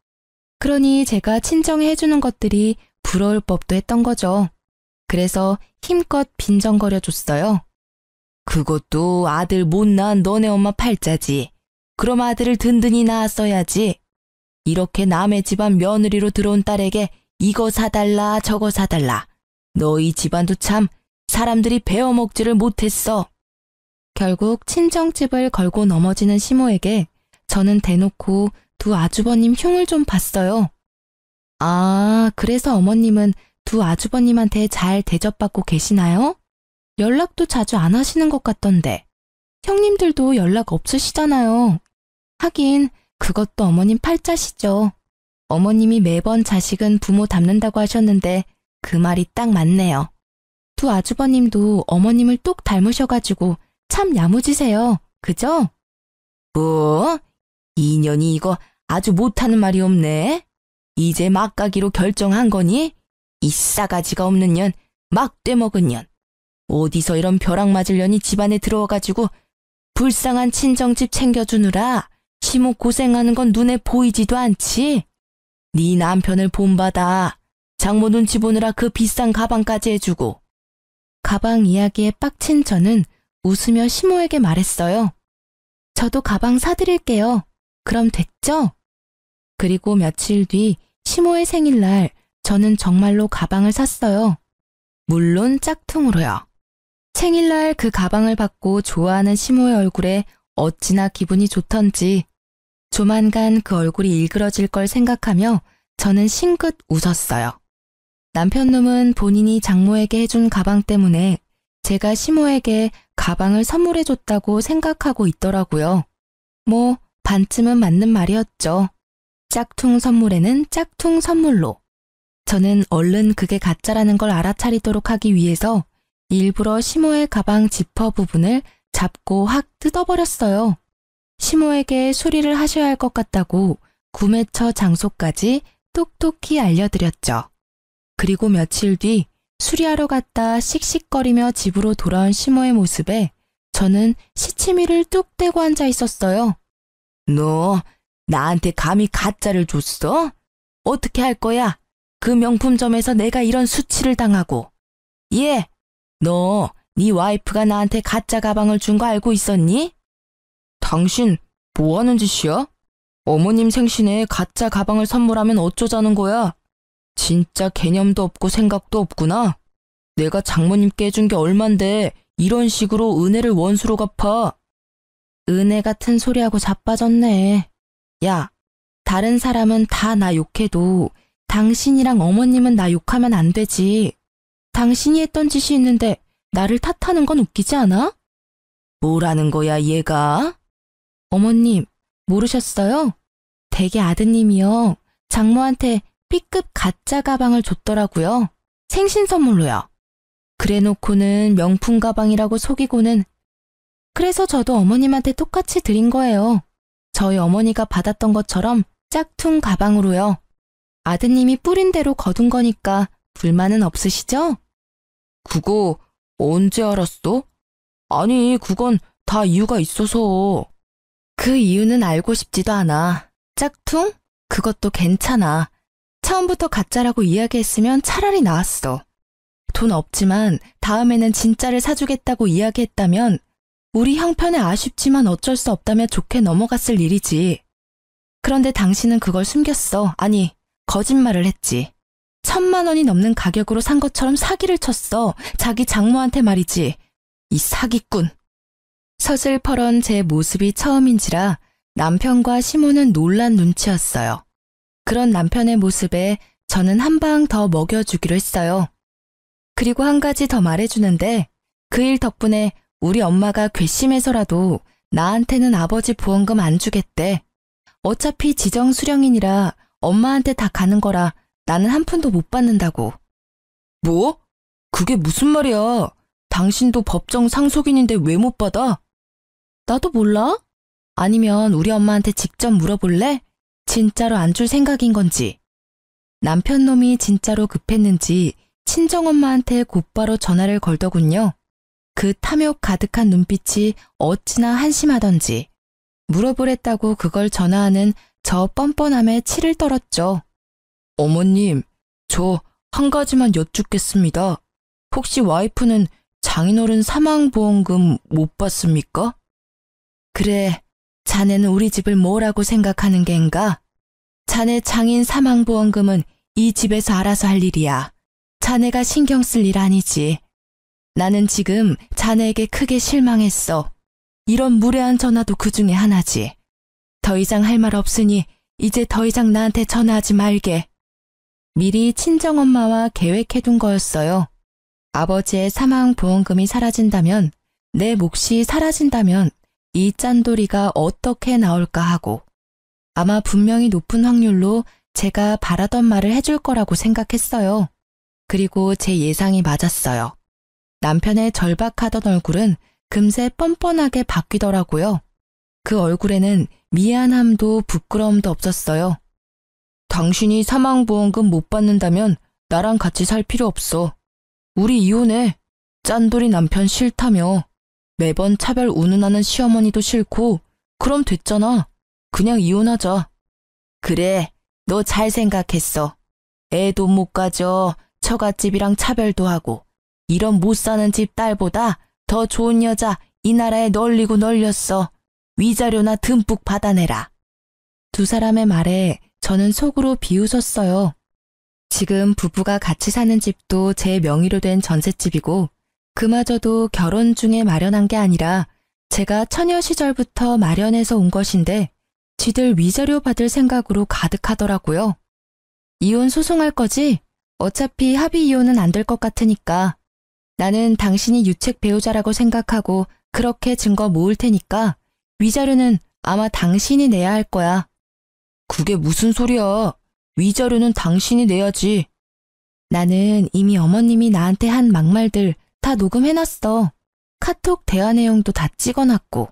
그러니 제가 친정에 해주는 것들이 부러울 법도 했던 거죠. 그래서 힘껏 빈정거려줬어요. 그것도 아들 못 낳은 너네 엄마 팔자지. 그럼 아들을 든든히 낳았어야지. 이렇게 남의 집안 며느리로 들어온 딸에게 이거 사달라 저거 사달라. 너희 집안도 참 사람들이 베어먹지를 못했어. 결국 친정집을 걸고 넘어지는 시모에게 저는 대놓고 두 아주버님 흉을 좀 봤어요. 아, 그래서 어머님은 두 아주버님한테 잘 대접받고 계시나요? 연락도 자주 안 하시는 것 같던데. 형님들도 연락 없으시잖아요. 하긴 그것도 어머님 팔자시죠. 어머님이 매번 자식은 부모 닮는다고 하셨는데 그 말이 딱 맞네요. 두 아주버님도 어머님을 똑 닮으셔가지고 참 야무지세요. 그죠? 뭐? 인연이 이거 아주 못하는 말이 없네. 이제 막 가기로 결정한 거니? 이 싸가지가 없는 년, 막 떼먹은 년. 어디서 이런 벼락 맞을 년이 집안에 들어와가지고 불쌍한 친정집 챙겨주느라 시모 고생하는 건 눈에 보이지도 않지. 네 남편을 본받아. 장모 눈치 보느라 그 비싼 가방까지 해주고. 가방 이야기에 빡친 저는 웃으며 시모에게 말했어요. 저도 가방 사드릴게요. 그럼 됐죠? 그리고 며칠 뒤 시모의 생일날 저는 정말로 가방을 샀어요. 물론 짝퉁으로요. 생일날 그 가방을 받고 좋아하는 시모의 얼굴에 어찌나 기분이 좋던지 조만간 그 얼굴이 일그러질 걸 생각하며 저는 싱긋 웃었어요. 남편놈은 본인이 장모에게 해준 가방 때문에 제가 시모에게 가방을 선물해줬다고 생각하고 있더라고요. 뭐 반쯤은 맞는 말이었죠. 짝퉁 선물에는 짝퉁 선물로. 저는 얼른 그게 가짜라는 걸 알아차리도록 하기 위해서 일부러 시모의 가방 지퍼 부분을 잡고 확 뜯어버렸어요. 시모에게 수리를 하셔야 할 것 같다고 구매처 장소까지 똑똑히 알려드렸죠. 그리고 며칠 뒤 수리하러 갔다 씩씩거리며 집으로 돌아온 시모의 모습에 저는 시치미를 뚝 떼고 앉아 있었어요. 너 나한테 감히 가짜를 줬어? 어떻게 할 거야? 그 명품점에서 내가 이런 수치를 당하고. 예, 너 네 와이프가 나한테 가짜 가방을 준 거 알고 있었니? 당신 뭐 하는 짓이야? 어머님 생신에 가짜 가방을 선물하면 어쩌자는 거야? 진짜 개념도 없고 생각도 없구나. 내가 장모님께 해준 게 얼만데 이런 식으로 은혜를 원수로 갚아. 은혜 같은 소리하고 자빠졌네. 야, 다른 사람은 다 나 욕해도 당신이랑 어머님은 나 욕하면 안 되지. 당신이 했던 짓이 있는데 나를 탓하는 건 웃기지 않아? 뭐라는 거야, 얘가? 어머님, 모르셨어요? 댁의 아드님이요. 장모한테 B급 가짜 가방을 줬더라고요. 생신 선물로요. 그래놓고는 명품 가방이라고 속이고는. 그래서 저도 어머님한테 똑같이 드린 거예요. 저희 어머니가 받았던 것처럼 짝퉁 가방으로요. 아드님이 뿌린 대로 거둔 거니까 불만은 없으시죠? 그거 언제 알았어? 아니, 그건 다 이유가 있어서. 그 이유는 알고 싶지도 않아. 짝퉁? 그것도 괜찮아. 처음부터 가짜라고 이야기했으면 차라리 나았어. 돈 없지만 다음에는 진짜를 사주겠다고 이야기했다면 우리 형편에 아쉽지만 어쩔 수 없다며 좋게 넘어갔을 일이지. 그런데 당신은 그걸 숨겼어. 아니, 거짓말을 했지. 1,000만 원이 넘는 가격으로 산 것처럼 사기를 쳤어. 자기 장모한테 말이지. 이 사기꾼. 서슬퍼런 제 모습이 처음인지라 남편과 시모는 놀란 눈치였어요. 그런 남편의 모습에 저는 한 방 더 먹여주기로 했어요. 그리고 한 가지 더 말해주는데 그 일 덕분에 우리 엄마가 괘씸해서라도 나한테는 아버지 보험금 안 주겠대. 어차피 지정수령이니라 엄마한테 다 가는 거라 나는 한 푼도 못 받는다고. 뭐? 그게 무슨 말이야? 당신도 법정 상속인인데 왜 못 받아? 나도 몰라? 아니면 우리 엄마한테 직접 물어볼래? 진짜로 안 줄 생각인 건지. 남편 놈이 진짜로 급했는지 친정엄마한테 곧바로 전화를 걸더군요. 그 탐욕 가득한 눈빛이 어찌나 한심하던지 물어보랬다고 그걸 전화하는 저 뻔뻔함에 치를 떨었죠. 어머님, 저 한 가지만 여쭙겠습니다. 혹시 와이프는 장인어른 사망보험금 못 받습니까? 그래, 자네는 우리 집을 뭐라고 생각하는 겐가? 자네 장인 사망보험금은 이 집에서 알아서 할 일이야. 자네가 신경 쓸 일 아니지. 나는 지금 자네에게 크게 실망했어. 이런 무례한 전화도 그 중에 하나지. 더 이상 할 말 없으니 이제 더 이상 나한테 전화하지 말게. 미리 친정엄마와 계획해둔 거였어요. 아버지의 사망보험금이 사라진다면, 내 몫이 사라진다면 이 짠돌이가 어떻게 나올까 하고 아마 분명히 높은 확률로 제가 바라던 말을 해줄 거라고 생각했어요. 그리고 제 예상이 맞았어요. 남편의 절박하던 얼굴은 금세 뻔뻔하게 바뀌더라고요. 그 얼굴에는 미안함도 부끄러움도 없었어요. 당신이 사망보험금 못 받는다면 나랑 같이 살 필요 없어. 우리 이혼해. 짠돌이 남편 싫다며. 매번 차별 운운하는 시어머니도 싫고 그럼 됐잖아. 그냥 이혼하자. 그래, 너 잘 생각했어. 애도 못 가져. 처갓집이랑 차별도 하고 이런 못 사는 집 딸보다 더 좋은 여자 이 나라에 널리고 널렸어. 위자료나 듬뿍 받아내라. 두 사람의 말에 저는 속으로 비웃었어요. 지금 부부가 같이 사는 집도 제 명의로 된 전셋집이고 그마저도 결혼 중에 마련한 게 아니라 제가 처녀 시절부터 마련해서 온 것인데 지들 위자료 받을 생각으로 가득하더라고요. 이혼 소송할 거지? 어차피 합의 이혼은 안 될 것 같으니까. 나는 당신이 유책 배우자라고 생각하고 그렇게 증거 모을 테니까 위자료는 아마 당신이 내야 할 거야. 그게 무슨 소리야. 위자료는 당신이 내야지. 나는 이미 어머님이 나한테 한 막말들 다 녹음해놨어. 카톡 대화 내용도 다 찍어놨고.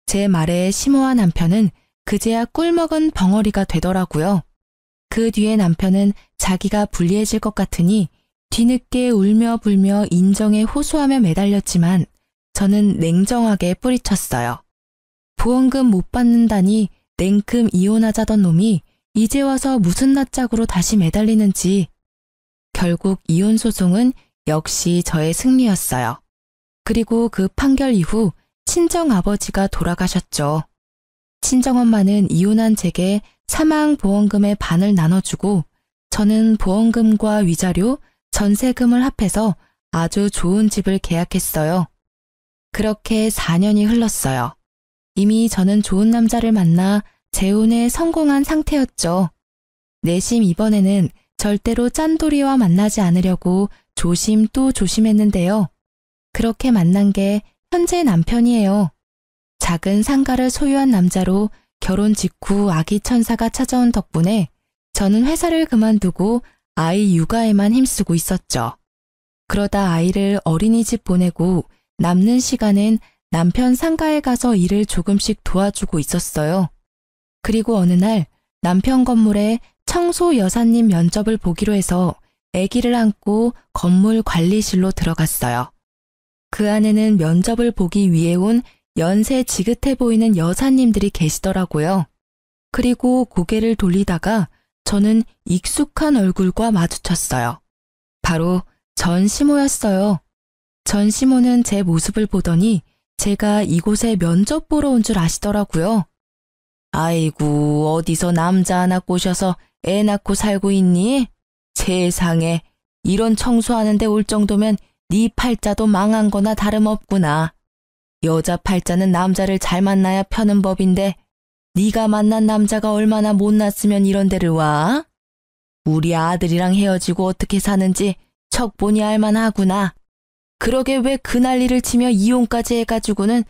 제 말에 심오한 남편은 그제야 꿀먹은 벙어리가 되더라고요. 그 뒤에 남편은 자기가 불리해질 것 같으니 뒤늦게 울며 불며 인정에 호소하며 매달렸지만 저는 냉정하게 뿌리쳤어요. 보험금 못 받는다니 냉큼 이혼하자던 놈이 이제 와서 무슨 낯짝으로 다시 매달리는지. 결국 이혼 소송은 역시 저의 승리였어요. 그리고 그 판결 이후 친정아버지가 돌아가셨죠. 친정엄마는 이혼한 제게 사망보험금의 반을 나눠주고 저는 보험금과 위자료, 전세금을 합해서 아주 좋은 집을 계약했어요. 그렇게 4년이 흘렀어요. 이미 저는 좋은 남자를 만나 재혼에 성공한 상태였죠. 내심 이번에는 절대로 짠돌이와 만나지 않으려고 조심 또 조심했는데요. 그렇게 만난 게 현재 남편이에요. 작은 상가를 소유한 남자로 결혼 직후 아기 천사가 찾아온 덕분에 저는 회사를 그만두고 아이 육아에만 힘쓰고 있었죠. 그러다 아이를 어린이집 보내고 남는 시간엔 남편 상가에 가서 일을 조금씩 도와주고 있었어요. 그리고 어느 날 남편 건물에 청소 여사님 면접을 보기로 해서 아기를 안고 건물 관리실로 들어갔어요. 그 안에는 면접을 보기 위해 온 연세 지긋해 보이는 여사님들이 계시더라고요. 그리고 고개를 돌리다가 저는 익숙한 얼굴과 마주쳤어요. 바로 전시모였어요. 전시모는 제 모습을 보더니 제가 이곳에 면접 보러 온 줄 아시더라고요. 아이고, 어디서 남자 하나 꼬셔서 애 낳고 살고 있니? 세상에, 이런 청소하는데 올 정도면 네 팔자도 망한 거나 다름없구나. 여자 팔자는 남자를 잘 만나야 펴는 법인데 네가 만난 남자가 얼마나 못났으면 이런 데를 와? 우리 아들이랑 헤어지고 어떻게 사는지 척보니 알만하구나. 그러게 왜 그 난리를 치며 이혼까지 해가지고는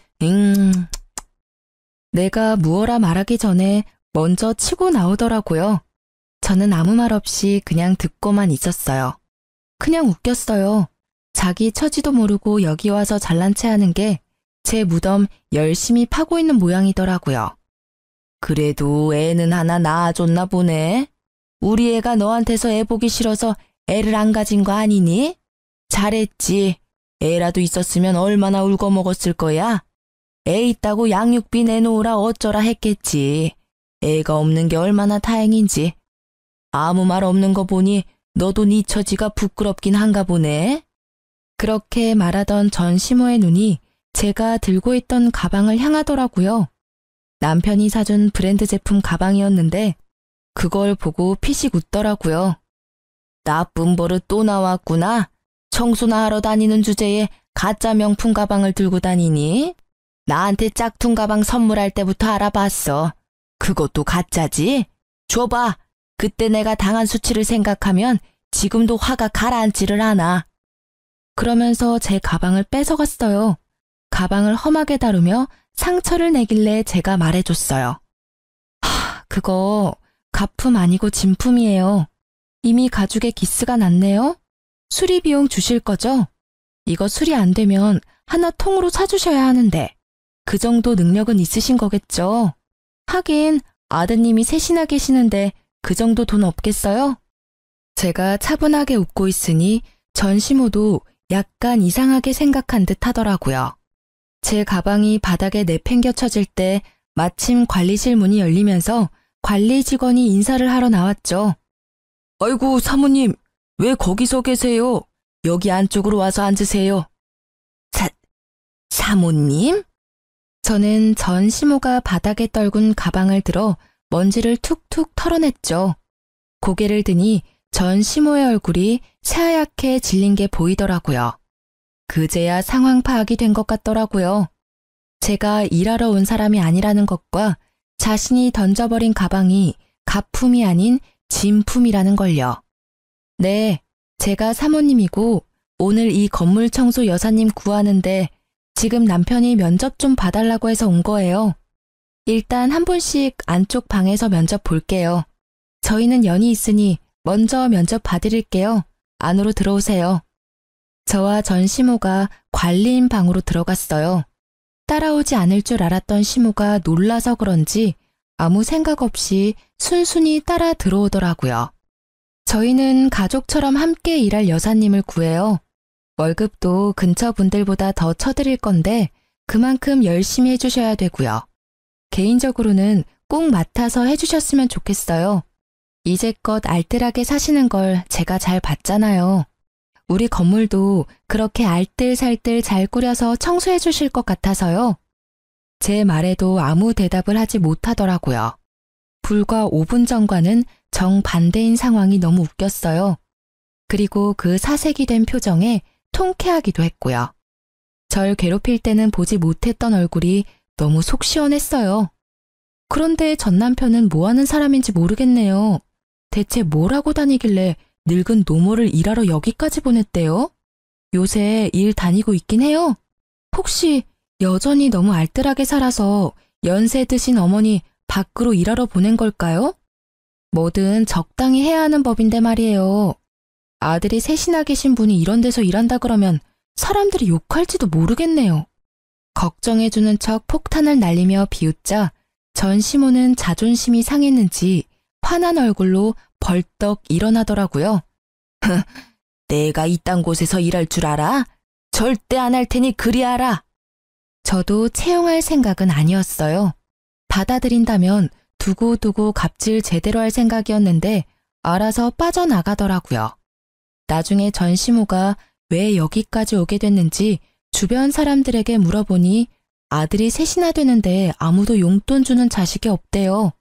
내가 무어라 말하기 전에 먼저 치고 나오더라고요. 저는 아무 말 없이 그냥 듣고만 있었어요. 그냥 웃겼어요. 자기 처지도 모르고 여기 와서 잘난 체 하는 게 제 무덤 열심히 파고 있는 모양이더라고요. 그래도 애는 하나 낳아줬나 보네. 우리 애가 너한테서 애 보기 싫어서 애를 안 가진 거 아니니? 잘했지. 애라도 있었으면 얼마나 울고 먹었을 거야. 애 있다고 양육비 내놓으라 어쩌라 했겠지. 애가 없는 게 얼마나 다행인지. 아무 말 없는 거 보니 너도 네 처지가 부끄럽긴 한가 보네. 그렇게 말하던 전시모의 눈이 제가 들고 있던 가방을 향하더라고요. 남편이 사준 브랜드 제품 가방이었는데 그걸 보고 피식 웃더라고요. 나쁜 버릇 또 나왔구나. 청소나 하러 다니는 주제에 가짜 명품 가방을 들고 다니니? 나한테 짝퉁 가방 선물할 때부터 알아봤어. 그것도 가짜지? 줘봐. 그때 내가 당한 수치를 생각하면 지금도 화가 가라앉지를 않아. 그러면서 제 가방을 뺏어갔어요. 가방을 험하게 다루며 상처를 내길래 제가 말해줬어요. 그거 가품 아니고 진품이에요. 이미 가죽에 기스가 났네요. 수리 비용 주실 거죠? 이거 수리 안 되면 하나 통으로 사주셔야 하는데 그 정도 능력은 있으신 거겠죠? 하긴 아드님이 셋이나 계시는데 그 정도 돈 없겠어요? 제가 차분하게 웃고 있으니 전시모도 약간 이상하게 생각한 듯 하더라고요. 제 가방이 바닥에 내팽겨쳐질 때 마침 관리실 문이 열리면서 관리 직원이 인사를 하러 나왔죠. 아이고 사모님, 왜 거기서 계세요? 여기 안쪽으로 와서 앉으세요. 사모님? 저는 전시모가 바닥에 떨군 가방을 들어 먼지를 툭툭 털어냈죠. 고개를 드니 전시모의 얼굴이 새하얗게 질린 게 보이더라고요. 그제야 상황 파악이 된 것 같더라고요. 제가 일하러 온 사람이 아니라는 것과 자신이 던져버린 가방이 가품이 아닌 진품이라는 걸요. 네, 제가 사모님이고 오늘 이 건물 청소 여사님 구하는데 지금 남편이 면접 좀 봐달라고 해서 온 거예요. 일단 한 분씩 안쪽 방에서 면접 볼게요. 저희는 연이 있으니 먼저 면접 봐드릴게요. 안으로 들어오세요. 저와 전시모가 관리인 방으로 들어갔어요. 따라오지 않을 줄 알았던 시모가 놀라서 그런지 아무 생각 없이 순순히 따라 들어오더라고요. 저희는 가족처럼 함께 일할 여사님을 구해요. 월급도 근처 분들보다 더 쳐드릴 건데 그만큼 열심히 해주셔야 되고요. 개인적으로는 꼭 맡아서 해주셨으면 좋겠어요. 이제껏 알뜰하게 사시는 걸 제가 잘 봤잖아요. 우리 건물도 그렇게 알뜰살뜰 잘 꾸려서 청소해 주실 것 같아서요. 제 말에도 아무 대답을 하지 못하더라고요. 불과 5분 전과는 정반대인 상황이 너무 웃겼어요. 그리고 그 사색이 된 표정에 통쾌하기도 했고요. 절 괴롭힐 때는 보지 못했던 얼굴이 너무 속 시원했어요. 그런데 전 남편은 뭐 하는 사람인지 모르겠네요. 대체 뭘 하고 다니길래 늙은 노모를 일하러 여기까지 보냈대요? 요새 일 다니고 있긴 해요? 혹시 여전히 너무 알뜰하게 살아서 연세 드신 어머니 밖으로 일하러 보낸 걸까요? 뭐든 적당히 해야 하는 법인데 말이에요. 아들이 셋이나 계신 분이 이런 데서 일한다 그러면 사람들이 욕할지도 모르겠네요. 걱정해주는 척 폭탄을 날리며 비웃자 전시모는 자존심이 상했는지 화난 얼굴로 벌떡 일어나더라고요. 내가 이딴 곳에서 일할 줄 알아? 절대 안 할 테니 그리 알아. 저도 채용할 생각은 아니었어요. 받아들인다면 두고두고 갑질 제대로 할 생각이었는데 알아서 빠져나가더라고요. 나중에 전시모가 왜 여기까지 오게 됐는지 주변 사람들에게 물어보니 아들이 셋이나 되는데 아무도 용돈 주는 자식이 없대요.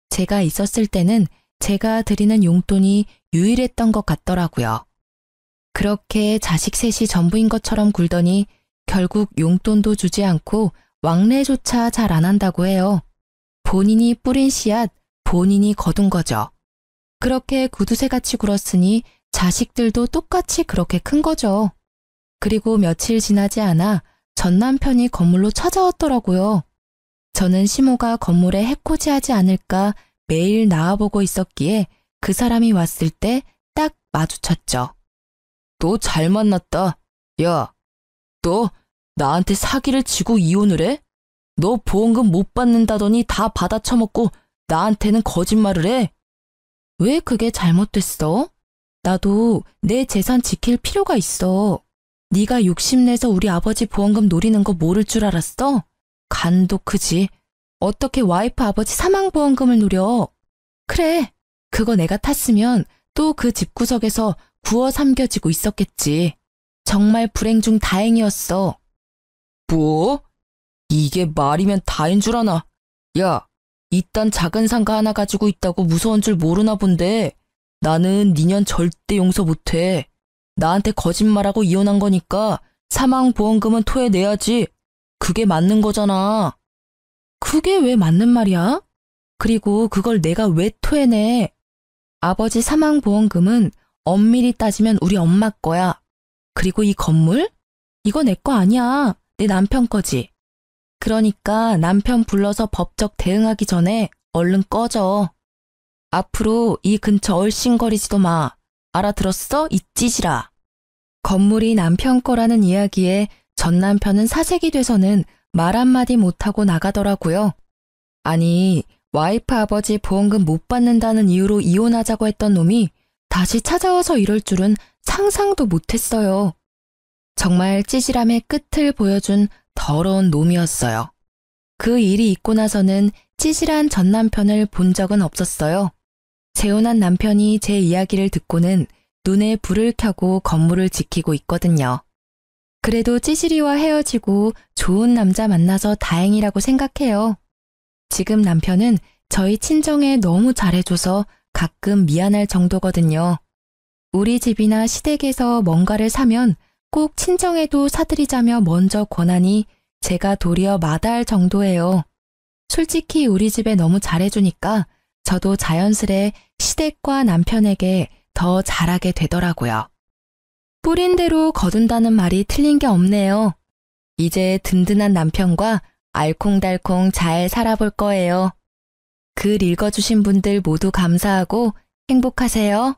제가 있었을 때는 제가 드리는 용돈이 유일했던 것 같더라고요. 그렇게 자식 셋이 전부인 것처럼 굴더니 결국 용돈도 주지 않고 왕래조차 잘 안 한다고 해요. 본인이 뿌린 씨앗, 본인이 거둔 거죠. 그렇게 구두쇠같이 굴었으니 자식들도 똑같이 그렇게 큰 거죠. 그리고 며칠 지나지 않아 전 남편이 건물로 찾아왔더라고요. 저는 시모가 건물에 해코지하지 않을까 매일 나와보고 있었기에 그 사람이 왔을 때 딱 마주쳤죠. 너 잘 만났다. 야, 너 나한테 사기를 치고 이혼을 해? 너 보험금 못 받는다더니 다 받아 처먹고 나한테는 거짓말을 해? 왜 그게 잘못됐어? 나도 내 재산 지킬 필요가 있어. 네가 욕심내서 우리 아버지 보험금 노리는 거 모를 줄 알았어? 간도 크지. 어떻게 와이프 아버지 사망보험금을 노려? 그래, 그거 내가 탔으면 또 그 집구석에서 구워 삼겨지고 있었겠지. 정말 불행 중 다행이었어. 뭐? 이게 말이면 다인 줄 아나? 야, 이딴 작은 상가 하나 가지고 있다고 무서운 줄 모르나 본데 나는 니년 절대 용서 못해. 나한테 거짓말하고 이혼한 거니까 사망보험금은 토해내야지. 그게 맞는 거잖아. 그게 왜 맞는 말이야? 그리고 그걸 내가 왜 토해내? 아버지 사망보험금은 엄밀히 따지면 우리 엄마 거야. 그리고 이 건물? 이거 내 거 아니야. 내 남편 거지. 그러니까 남편 불러서 법적 대응하기 전에 얼른 꺼져. 앞으로 이 근처 얼씬거리지도 마. 알아들었어? 이 찌질아. 건물이 남편 거라는 이야기에 전 남편은 사색이 돼서는 말 한마디 못하고 나가더라고요. 아니, 와이프 아버지 보험금 못 받는다는 이유로 이혼하자고 했던 놈이 다시 찾아와서 이럴 줄은 상상도 못했어요. 정말 찌질함의 끝을 보여준 더러운 놈이었어요. 그 일이 있고 나서는 찌질한 전 남편을 본 적은 없었어요. 재혼한 남편이 제 이야기를 듣고는 눈에 불을 켜고 건물을 지키고 있거든요. 그래도 찌질이와 헤어지고 좋은 남자 만나서 다행이라고 생각해요. 지금 남편은 저희 친정에 너무 잘해줘서 가끔 미안할 정도거든요. 우리 집이나 시댁에서 뭔가를 사면 꼭 친정에도 사드리자며 먼저 권하니 제가 도리어 마다할 정도예요. 솔직히 우리 집에 너무 잘해주니까 저도 자연스레 시댁과 남편에게 더 잘하게 되더라고요. 뿌린 대로 거둔다는 말이 틀린 게 없네요. 이제 든든한 남편과 알콩달콩 잘 살아볼 거예요. 글 읽어주신 분들 모두 감사하고 행복하세요.